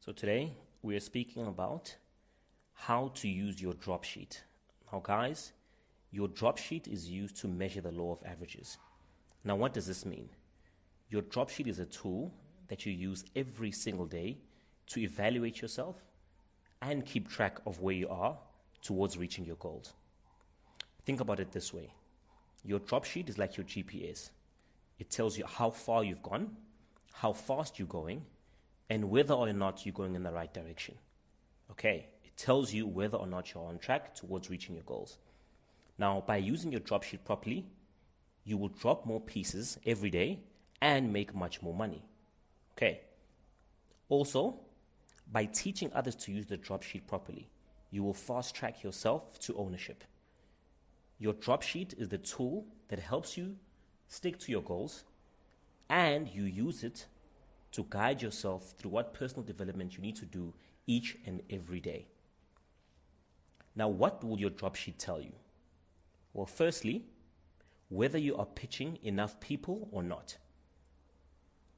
So today we are speaking about how to use your drop sheet. Now guys, your drop sheet is used to measure the law of averages. Now what does this mean? Your drop sheet is a tool that you use every single day to evaluate yourself and keep track of where you are towards reaching your goals. Think about it this way. Your drop sheet is like your GPS. It tells you how far you've gone, how fast you're going, and whether or not you're going in the right direction. Okay, it tells you whether or not you're on track towards reaching your goals. Now, by using your drop sheet properly, you will drop more pieces every day and make much more money. Okay. Also, by teaching others to use the drop sheet properly, you will fast track yourself to ownership. Your drop sheet is the tool that helps you stick to your goals, and you use it to guide yourself through what personal development you need to do each and every day. Now, what will your drop sheet tell you? Well, firstly, whether you are pitching enough people or not.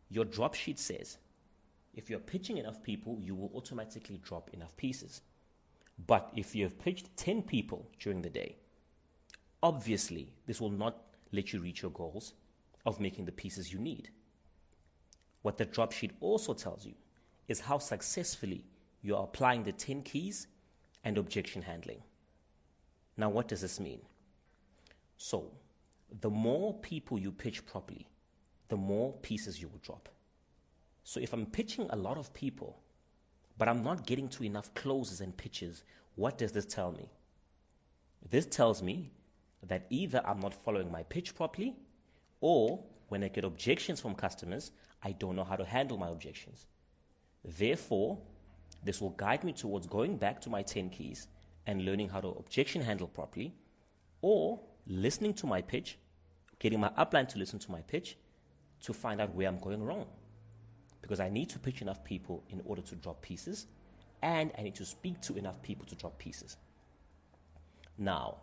Your drop sheet says, if you're pitching enough people, you will automatically drop enough pieces. But if you have pitched 10 people during the day, obviously this will not let you reach your goals of making the pieces you need. What the drop sheet also tells you is how successfully you are applying the 10 keys and objection handling. Now, what does this mean? So, the more people you pitch properly, the more pieces you will drop. So if I'm pitching a lot of people, but I'm not getting to enough closes and pitches, what does this tell me? This tells me that either I'm not following my pitch properly, or when I get objections from customers, I don't know how to handle my objections. Therefore, this will guide me towards going back to my 10 keys and learning how to objection handle properly, or listening to my pitch, getting my upline to listen to my pitch to find out where I'm going wrong. Because I need to pitch enough people in order to drop pieces, and I need to speak to enough people to drop pieces. Now,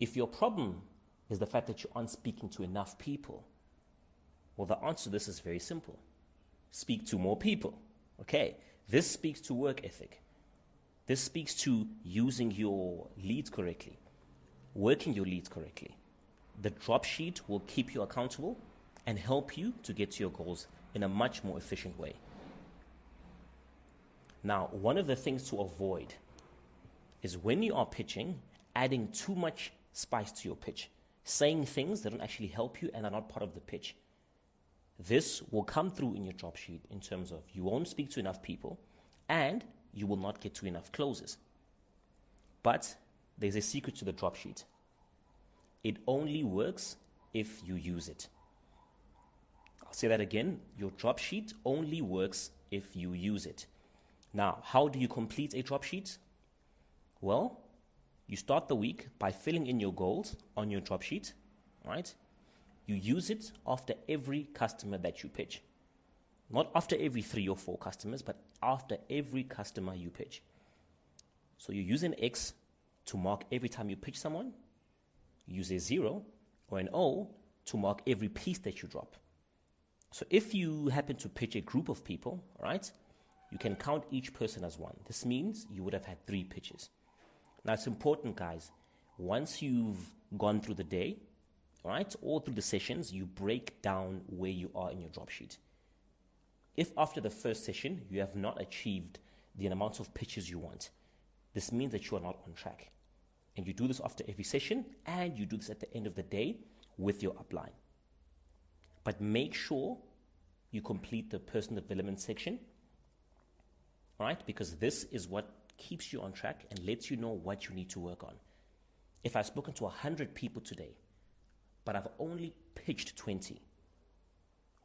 if your problem is the fact that you aren't speaking to enough people, well, the answer to this is very simple. Speak to more people. Okay, this speaks to work ethic. This speaks to using your leads correctly, working your leads correctly. The drop sheet will keep you accountable and help you to get to your goals in a much more efficient way. Now, one of the things to avoid is when you are pitching, adding too much spice to your pitch, saying things that don't actually help you and are not part of the pitch. This will come through in your drop sheet in terms of you won't speak to enough people and you will not get to enough closes. But there's a secret to the drop sheet. It only works if you use it. I'll say that again. Your drop sheet only works if you use it. Now, how do you complete a drop sheet? Well, you start the week by filling in your goals on your drop sheet, right? You use it after every customer that you pitch. Not after every 3 or 4 customers, but after every customer you pitch. So you use an X to mark every time you pitch someone. You use a 0 or an O to mark every piece that you drop. So if you happen to pitch a group of people, right, you can count each person as 1. This means you would have had 3 pitches. Now it's important, guys, once you've gone through the day, right, all through the sessions, you break down where you are in your drop sheet. If after the first session you have not achieved the amount of pitches you want, this means that you are not on track. And you do this after every session, and you do this at the end of the day with your upline. But make sure you complete the personal development section, right? Because this is what keeps you on track and lets you know what you need to work on. If I've spoken to 100 people today, but I've only pitched 20,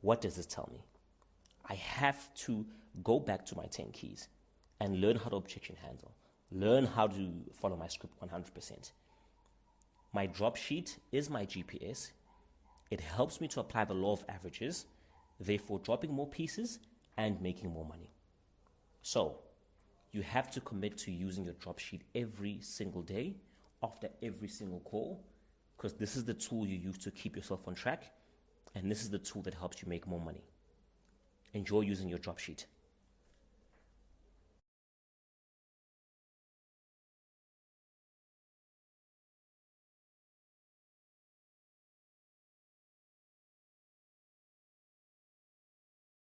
what does this tell me? I have to go back to my 10 keys and learn how to objection handle, learn how to follow my script 100%. My drop sheet is my GPS. It helps me to apply the law of averages, therefore dropping more pieces and making more money. So, you have to commit to using your drop sheet every single day after every single call, because this is the tool you use to keep yourself on track, and this is the tool that helps you make more money. Enjoy using your drop sheet.